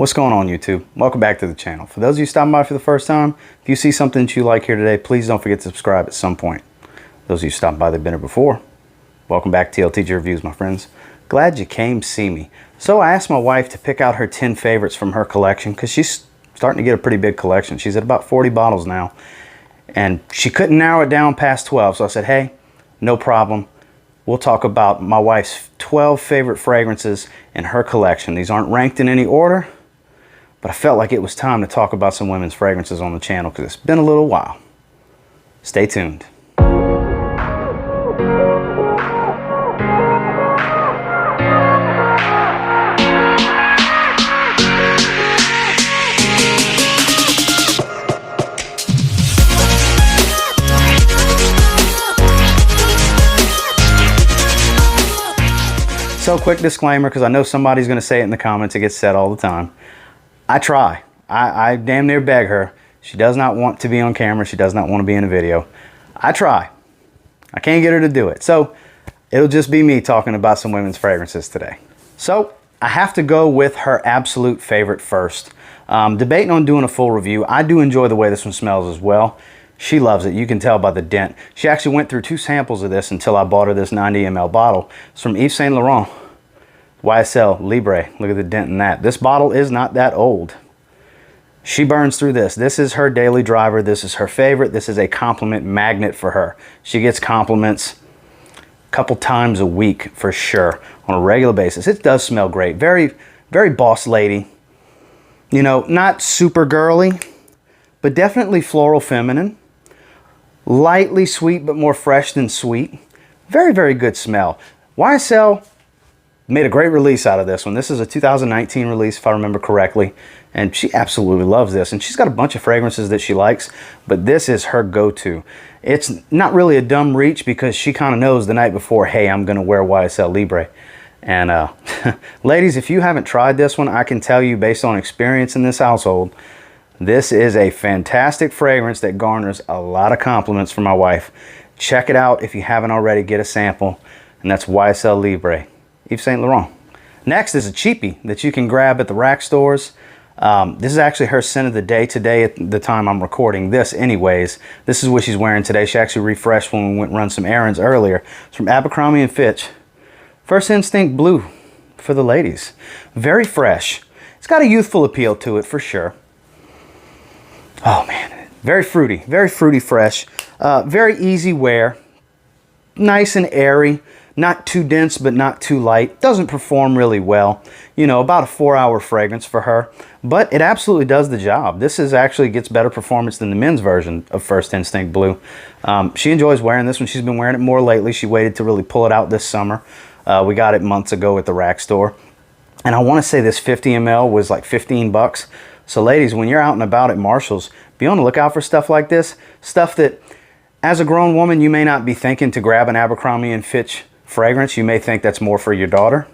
What's going on, YouTube? Welcome back to the channel. For those of you stopping by for the first time, if you see something that you like here today, please don't forget to subscribe at some point. Those of you stopping by that have been here before, welcome back to TLTG Reviews, my friends. Glad you came see me. So I asked my wife to pick out her 10 favorites from her collection because she's starting to get a pretty big collection. She's at about 40 bottles now, and she couldn't narrow it down past 12. So I said, hey, no problem. We'll talk about my wife's 12 favorite fragrances in her collection. These aren't ranked in any order, but I felt like it was time to talk about some women's fragrances on the channel because it's been a little while. Stay tuned. So quick disclaimer, because I know somebody's going to say it in the comments. It gets said all the time. I try. I damn near beg her. She does not want to be on camera. She does not want to be in a video. I try. I can't get her to do it. So it'll just be me talking about some women's fragrances today. So I have to go with her absolute favorite first. Debating on doing a full review. I do enjoy the way this one smells as well. She loves it. You can tell by the dent. She actually went through 2 samples of this until I bought her this 90 ml bottle. It's from Yves Saint Laurent. YSL Libre. Look at the dent in that. This bottle is not that old. She burns through this. This is her daily driver. This is her favorite. This is a compliment magnet for her. She gets compliments a couple times a week for sure on a regular basis. It does smell great. Very, very boss lady. You know, not super girly, but definitely floral feminine. Lightly sweet, but more fresh than sweet. Very, very good smell. YSL made a great release out of this one. This is a 2019 release, if I remember correctly, and she absolutely loves this. And she's got a bunch of fragrances that she likes, but this is her go-to. It's not really a dumb reach because she kind of knows the night before, hey, I'm going to wear YSL Libre. And ladies, if you haven't tried this one, I can tell you based on experience in this household, this is a fantastic fragrance that garners a lot of compliments from my wife. Check it out if you haven't already. Get a sample, and that's YSL Libre. Yves Saint Laurent. Next is a cheapie that you can grab at the rack stores. This is actually her scent of the day today at the time I'm recording this anyways. This is what she's wearing today. She actually refreshed when we went and run some errands earlier. It's from Abercrombie and Fitch. First Instinct Blue for the ladies. Very fresh. It's got a youthful appeal to it for sure. Oh man, very fruity fresh. Very easy wear. Nice and airy. Not too dense, but not too light. Doesn't perform really well. You know, about a 4-hour fragrance for her. But it absolutely does the job. This is actually gets better performance than the men's version of First Instinct Blue. She enjoys wearing this one. She's been wearing it more lately. She waited to really pull it out this summer. We got it months ago at the rack store. And I want to say this 50 ml was like 15 bucks. So ladies, when you're out and about at Marshall's, be on the lookout for stuff like this. Stuff that, as a grown woman, you may not be thinking to grab an Abercrombie and Fitch fragrance. You may think that's more for your daughter.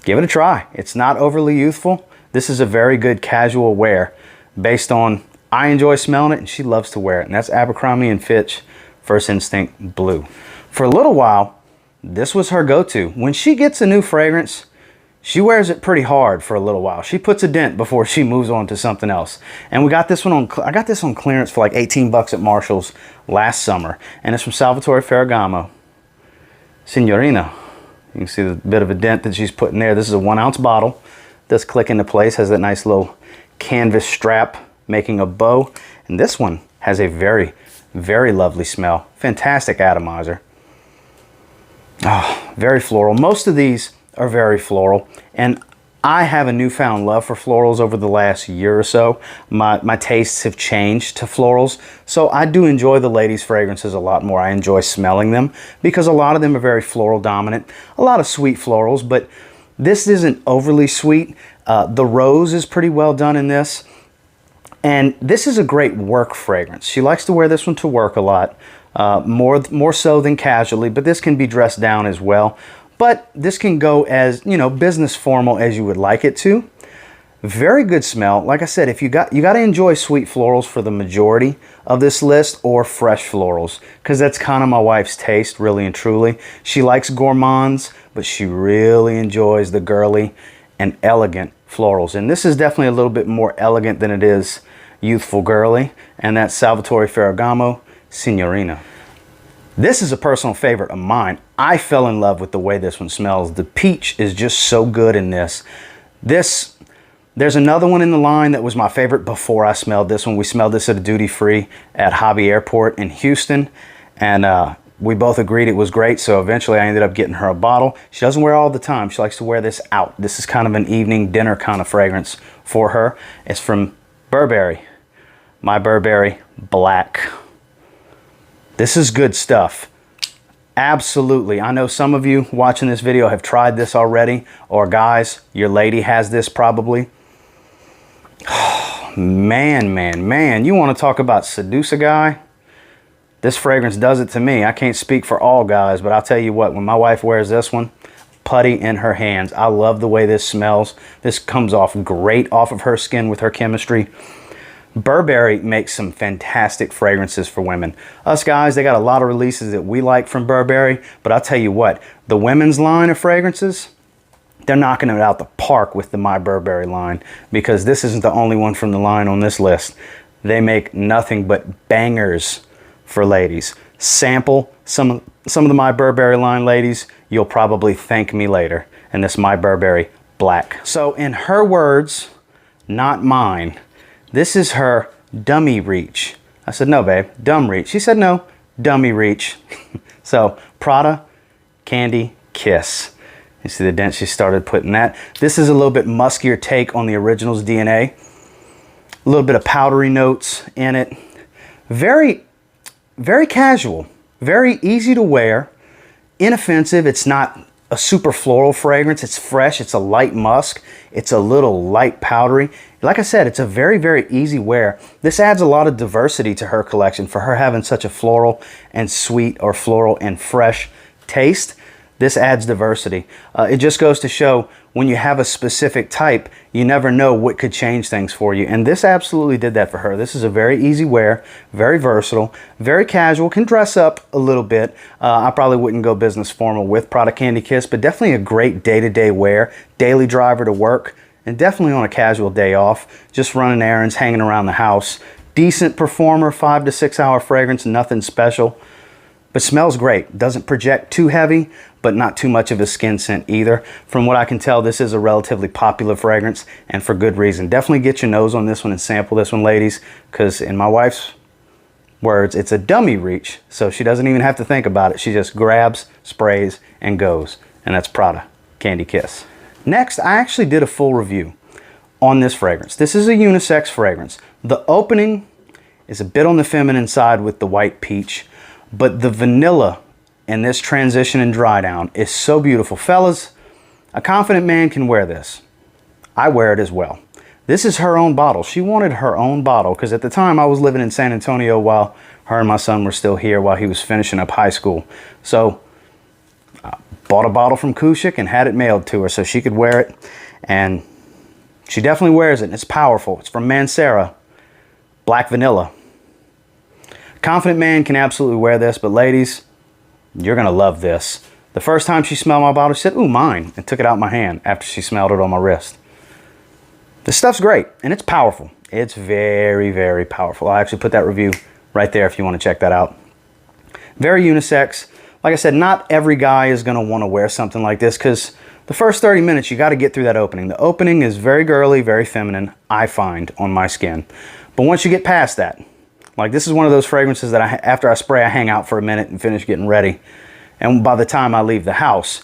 Give it a try. It's not overly youthful. This is a very good casual wear based on I enjoy smelling it and she loves to wear it. And that's Abercrombie and Fitch First Instinct Blue. For a little while, this was her go-to. When she gets a new fragrance, she wears it pretty hard for a little while. She puts a dent before she moves on to something else. And we got this one on, I got this on clearance for like 18 bucks at Marshall's last summer. And it's from Salvatore Ferragamo. Signorina. You can see the bit of a dent that she's put in there. This is a 1-ounce bottle. Does click into place. Has that nice little canvas strap making a bow. And this one has a very, very lovely smell. Fantastic atomizer. Oh, very floral. Most of these are very floral. And I have a newfound love for florals over the last year or so. My tastes have changed to florals. So I do enjoy the ladies' fragrances a lot more. I enjoy smelling them because a lot of them are very floral dominant. A lot of sweet florals, but this isn't overly sweet. The rose is pretty well done in this. And this is a great work fragrance. She likes to wear this one to work a lot, more so than casually, but this can be dressed down as well. But this can go as, you know, business formal as you would like it to. Very good smell. Like I said, if you got to enjoy sweet florals for the majority of this list, or fresh florals, because that's kind of my wife's taste, really and truly. She likes gourmands, but she really enjoys the girly and elegant florals. And this is definitely a little bit more elegant than it is youthful girly. And that's Salvatore Ferragamo Signorina. This is a personal favorite of mine. I fell in love with the way this one smells. The peach is just so good in this. There's another one in the line that was my favorite before I smelled this one. We smelled this at a duty free at Hobby Airport in Houston. And we both agreed it was great. So eventually I ended up getting her a bottle. She doesn't wear it all the time. She likes to wear this out. This is kind of an evening dinner kind of fragrance for her. It's from Burberry, My Burberry Black. This is good stuff. Absolutely. I know some of you watching this video have tried this already, or guys, your lady has this probably. Man, you want to talk about seduce a guy? This fragrance does it to me. I can't speak for all guys, but I'll tell you what, when my wife wears this one, putty in her hands. I love the way this smells. This comes off great off of her skin with her chemistry. Burberry makes some fantastic fragrances for women. Us guys, they got a lot of releases that we like from Burberry, but I'll tell you what, the women's line of fragrances, they're knocking it out the park with the My Burberry line, because this isn't the only one from the line on this list. They make nothing but bangers for ladies. Sample some of the My Burberry line, ladies. You'll probably thank me later. And this My Burberry Black. So in her words, not mine, this is her dummy reach. I said, no, babe, dumb reach. She said, no, dummy reach. So Prada Candy Kiss. You see the dent she started putting that. This is a little bit muskier take on the original's DNA. A little bit of powdery notes in it. Very casual, very easy to wear, inoffensive. It's not a super floral fragrance. It's fresh. It's a light musk. It's a little light powdery. Like I said, it's a very easy wear. This adds a lot of diversity to her collection for her having such a floral and sweet, or floral and fresh taste. This adds diversity. It just goes to show when you have a specific type, you never know what could change things for you. And this absolutely did that for her. This is a very easy wear, very versatile, very casual, can dress up a little bit. I probably wouldn't go business formal with Prada Candy Kiss, but definitely a great day-to-day wear, daily driver to work, and definitely on a casual day off, just running errands, hanging around the house. Decent performer, 5 to 6 hour fragrance, nothing special. But smells great. Doesn't project too heavy, but not too much of a skin scent either. From what I can tell, this is a relatively popular fragrance, and for good reason. Definitely get your nose on this one and sample this one, ladies, because in my wife's words, it's a dummy reach, so she doesn't even have to think about it. She just grabs, sprays, and goes. And that's Prada Candy Kiss. Next, I actually did a full review on this fragrance. This is a unisex fragrance. The opening is a bit on the feminine side with the white peach, but the vanilla in this transition and dry down is so beautiful. Fellas, a confident man can wear this. I wear it as well. This is her own bottle. She wanted her own bottle because at the time I was living in San Antonio while her and my son were still here while he was finishing up high school. So I bought a bottle from Kushik and had it mailed to her so she could wear it. And she definitely wears it. It's powerful. It's from Mancera, Black Vanilla. Confident man can absolutely wear this, but ladies, you're going to love this. The first time she smelled my bottle, she said, ooh, mine, and took it out of my hand after she smelled it on my wrist. This stuff's great, and it's powerful. It's very powerful. I actually put that review right there if you want to check that out. Very unisex. Like I said, not every guy is going to want to wear something like this because the first 30 minutes, you got to get through that opening. The opening is very girly, very feminine, I find, on my skin. But once you get past that, like this is one of those fragrances that after I spray, I hang out for a minute and finish getting ready. And by the time I leave the house,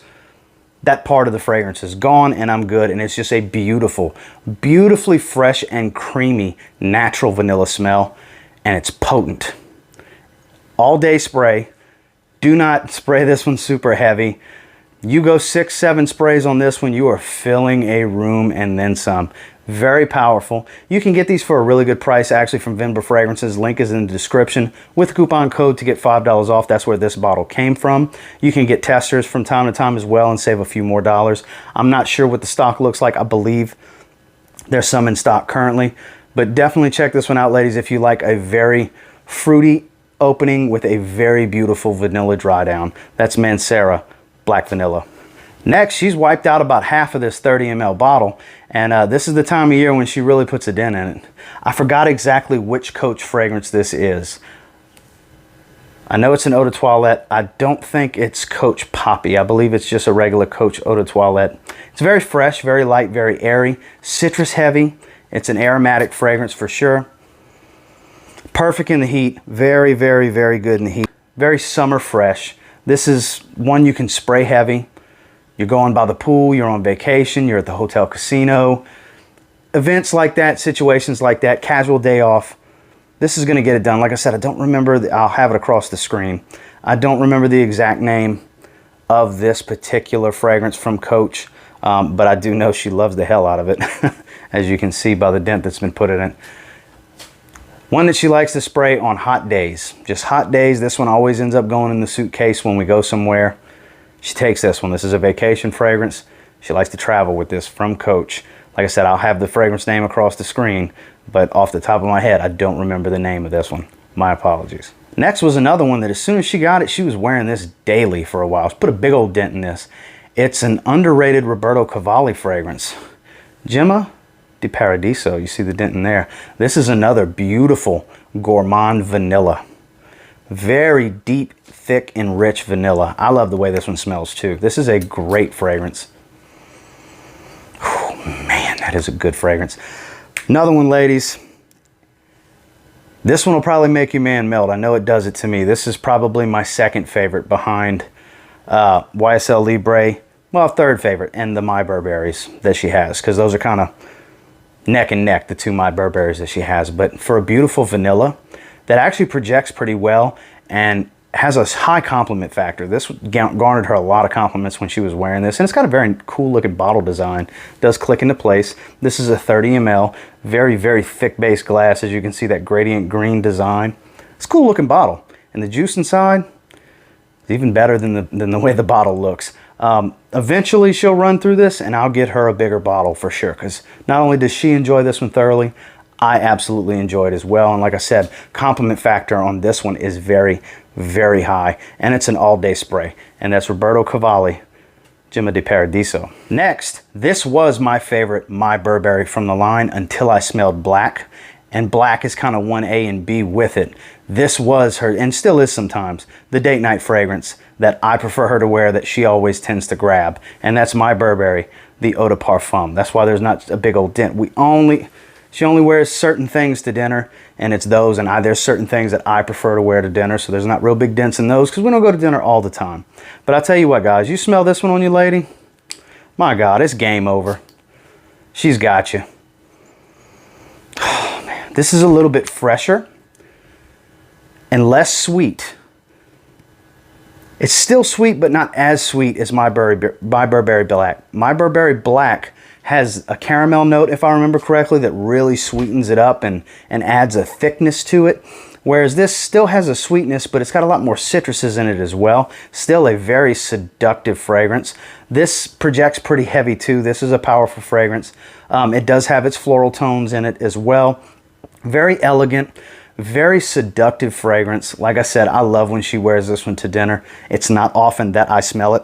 that part of the fragrance is gone and I'm good. And it's just a beautifully fresh and creamy natural vanilla smell. And it's potent. All day spray. Do not spray this one super heavy. You go 6, 7 sprays on this one, you are filling a room and then some. Very powerful. You can get these for a really good price actually from Vinber Fragrances. Link is in the description with a coupon code to get $5 off. That's where this bottle came from. You can get testers from time to time as well and save a few more dollars. I'm not sure what the stock looks like. I believe there's some in stock currently, but definitely check this one out, ladies, if you like a very fruity opening with a very beautiful vanilla dry down. That's Mancera Black Vanilla. Next, she's wiped out about half of this 30 ml bottle, and this is the time of year when she really puts a dent in it. I forgot exactly which Coach fragrance this is. I know it's an eau de toilette. I don't think it's Coach Poppy. I believe it's just a regular Coach eau de toilette. It's very fresh, very light, very airy, citrus heavy. It's an aromatic fragrance for sure. Perfect in the heat. Very, very, very good in the heat. Very summer fresh. This is one you can spray heavy. You're going by the pool, you're on vacation, you're at the hotel casino. Events like that, situations like that, casual day off. This is going to get it done. Like I said, I don't remember, I'll have it across the screen. I don't remember the exact name of this particular fragrance from Coach, but I do know she loves the hell out of it, as you can see by the dent that's been put in it. One that she likes to spray on hot days. Just hot days. This one always ends up going in the suitcase when we go somewhere. She takes this one. This is a vacation fragrance. She likes to travel with this from Coach. Like I said, I'll have the fragrance name across the screen, but off the top of my head, I don't remember the name of this one. My apologies. Next was another one that as soon as she got it, she was wearing this daily for a while. She put a big old dent in this. It's an underrated Roberto Cavalli fragrance. Gemme de Paradiso. You see the dent in there. This is another beautiful gourmand vanilla. Very deep, thick, and rich vanilla. I love the way this one smells too. This is a great fragrance. Oh, man, that is a good fragrance. Another one, ladies. This one will probably make your man melt. I know it does it to me. This is probably my second favorite behind YSL Libre. Well, third favorite, and the My Burberrys that she has, because those are kind of neck and neck, the two My Burberrys that she has. But for a beautiful vanilla that actually projects pretty well and has a high compliment factor. This garnered her a lot of compliments when she was wearing this, and it's got a very cool looking bottle design. It does click into place. This is a 30 ml, very, very thick base glass. As you can see, that gradient green design. It's a cool looking bottle, and the juice inside is even better than the way the bottle looks. Eventually she'll run through this, and I'll get her a bigger bottle for sure, because not only does she enjoy this one thoroughly, I absolutely enjoy it as well. And like I said, compliment factor on this one is very, very high, and it's an all-day spray, and that's Roberto Cavalli Gemme de Paradiso. Next, this was my favorite My Burberry from the line until I smelled black, and black is kind of 1A and B with it. This was her, and still is sometimes, the date night fragrance that I prefer her to wear, that she always tends to grab, and that's My Burberry, the Eau de Parfum. That's why there's not a big old dent. She only wears certain things to dinner, and it's those, and there's certain things that I prefer to wear to dinner, so there's not real big dents in those, because we don't go to dinner all the time. But I'll tell you what, guys, you smell this one on you, lady, my God, it's game over. She's got you. Oh, man. This is a little bit fresher and less sweet. It's still sweet, but not as sweet as My Burberry Black. My Burberry Black has a caramel note, if I remember correctly, that really sweetens it up and adds a thickness to it. Whereas this still has a sweetness, but it's got a lot more citruses in it as well. Still a very seductive fragrance. This projects pretty heavy too. This is a powerful fragrance. It does have its floral tones in it as well. Very elegant, very seductive fragrance. Like I said, I love when she wears this one to dinner. It's not often that I smell it.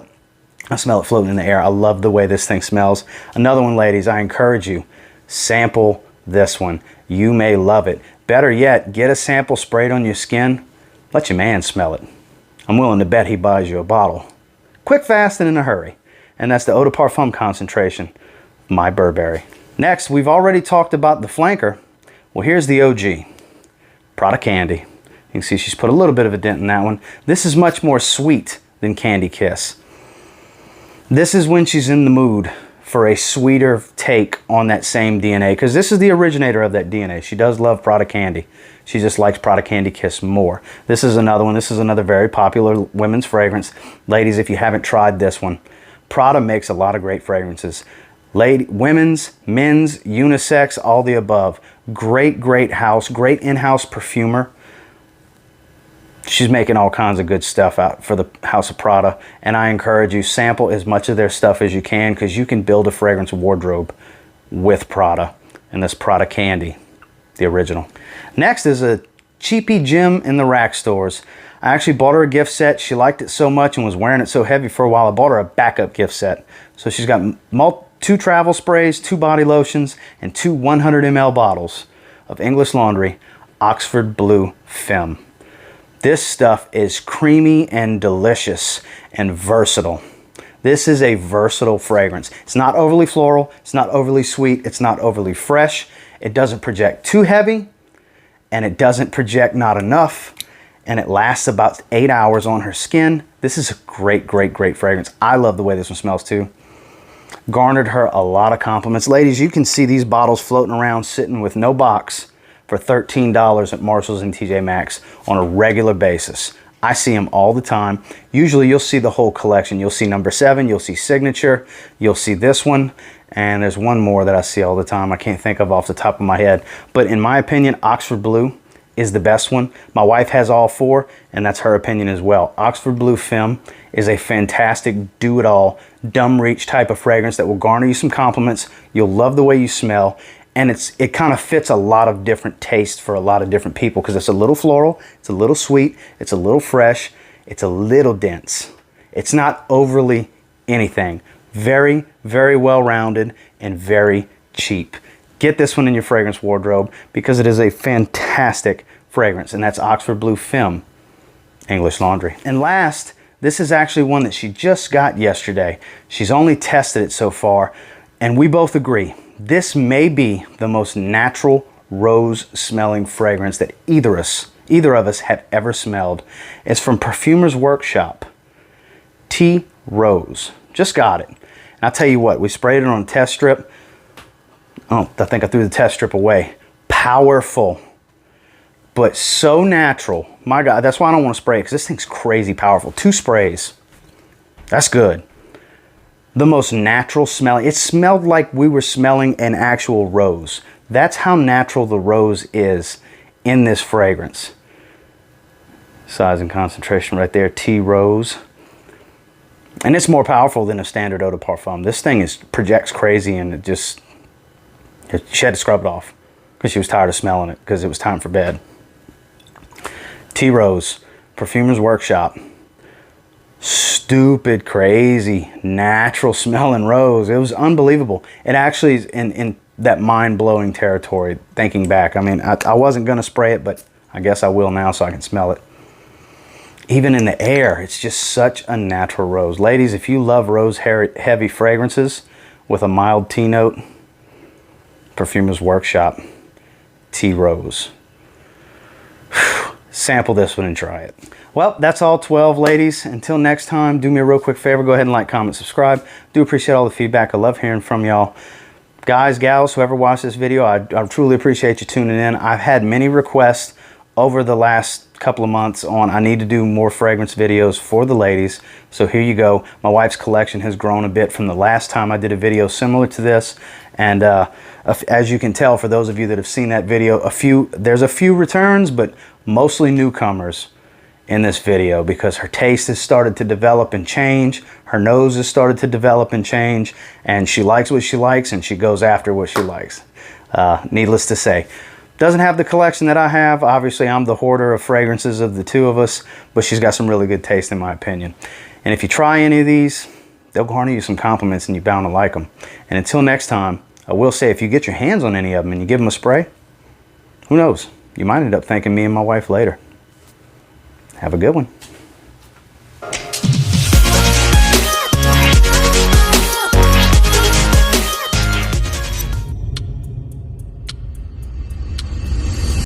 I smell it floating in the air. I love the way this thing smells. Another one, ladies, I encourage you, sample this one. You may love it. Better yet, get a sample sprayed on your skin. Let your man smell it. I'm willing to bet he buys you a bottle. Quick, fast, and in a hurry. And that's the Eau de Parfum concentration, My Burberry. Next, we've already talked about the flanker. Well, here's the OG, Prada Candy. You can see she's put a little bit of a dent in that one. This is much more sweet than Candy Kiss. This is when she's in the mood for a sweeter take on that same DNA, because this is the originator of that DNA. She does love Prada Candy. She just likes Prada Candy Kiss more. This is another one. This is another very popular women's fragrance. Ladies, if you haven't tried this one, Prada makes a lot of great fragrances. Women's, men's, unisex, all the above. Great, great house, great in-house perfumer. She's making all kinds of good stuff out for the House of Prada, and I encourage you, sample as much of their stuff as you can, because you can build a fragrance wardrobe with Prada, and that's Prada Candy, the original. Next is a cheapy gem in the rack stores. I actually bought her a gift set. She liked it so much and was wearing it so heavy for a while, I bought her a backup gift set. So she's got 2 travel sprays, 2 body lotions, and 2 100 ml bottles of English Laundry Oxford Blue Femme. This stuff is creamy and delicious and versatile. This is a versatile fragrance. It's not overly floral, it's not overly sweet, it's not overly fresh. It doesn't project too heavy, and it doesn't project not enough, and it lasts about 8 hours on her skin. This is a great, great, great fragrance. I love the way this one smells too. Garnered her a lot of compliments. Ladies, you can see these bottles floating around sitting with no box for $13 at Marshalls and TJ Maxx on a regular basis. I see them all the time. Usually you'll see the whole collection. You'll see number 7, you'll see Signature, you'll see this one, and there's one more that I see all the time. I can't think of off the top of my head. But in my opinion, Oxford Blue is the best one. My wife has all 4, and that's her opinion as well. Oxford Blue Femme is a fantastic do-it-all, dumb reach type of fragrance that will garner you some compliments. You'll love the way you smell, and it kind of fits a lot of different tastes for a lot of different people because it's a little floral, it's a little sweet, it's a little fresh, it's a little dense. It's not overly anything. Very, very well-rounded and very cheap. Get this one in your fragrance wardrobe because it is a fantastic fragrance, and that's Oxford Blue Femme English Laundry. And last, this is actually one that she just got yesterday. She's only tested it so far, and we both agree this may be the most natural rose smelling fragrance that either of us have ever smelled. It's from Perfumer's Workshop, Tea Rose. Just got it. And I'll tell you what, we sprayed it on a test strip. Oh, I think I threw the test strip away. Powerful, but so natural. My God, that's why I don't want to spray it, because this thing's crazy powerful. 2 sprays. That's good. The most natural smelling. It smelled like we were smelling an actual rose. That's how natural the rose is in this fragrance. Size and concentration right there, Tea Rose. And it's more powerful than a standard eau de parfum. This thing projects crazy, and she had to scrub it off because she was tired of smelling it because it was time for bed. Tea Rose, Perfumer's Workshop. Stupid, crazy, natural smelling rose. It was unbelievable. It actually is in that mind-blowing territory, thinking back. I mean, I wasn't going to spray it, but I guess I will now so I can smell it. Even in the air, it's just such a natural rose. Ladies, if you love rose-heavy fragrances with a mild tea note, Perfumer's Workshop, Tea Rose. Sample this one and try it. Well, that's all 12, ladies. Until next time, do me a real quick favor. Go ahead and like, comment, subscribe. Do appreciate all the feedback. I love hearing from y'all. Guys, gals, whoever watched this video, I truly appreciate you tuning in. I've had many requests over the last couple of months on I need to do more fragrance videos for the ladies. So here you go. My wife's collection has grown a bit from the last time I did a video similar to this. And as you can tell, for those of you that have seen that video, there's a few returns, but mostly newcomers in this video because her taste has started to develop and change. Her nose has started to develop and change, and she likes what she likes, and she goes after what she likes. Needless to say. Doesn't have the collection that I have. Obviously, I'm the hoarder of fragrances of the 2 of us, but she's got some really good taste in my opinion. And if you try any of these, they'll garner you some compliments and you're bound to like them. And until next time, I will say if you get your hands on any of them and you give them a spray, who knows? You might end up thanking me and my wife later. Have a good one.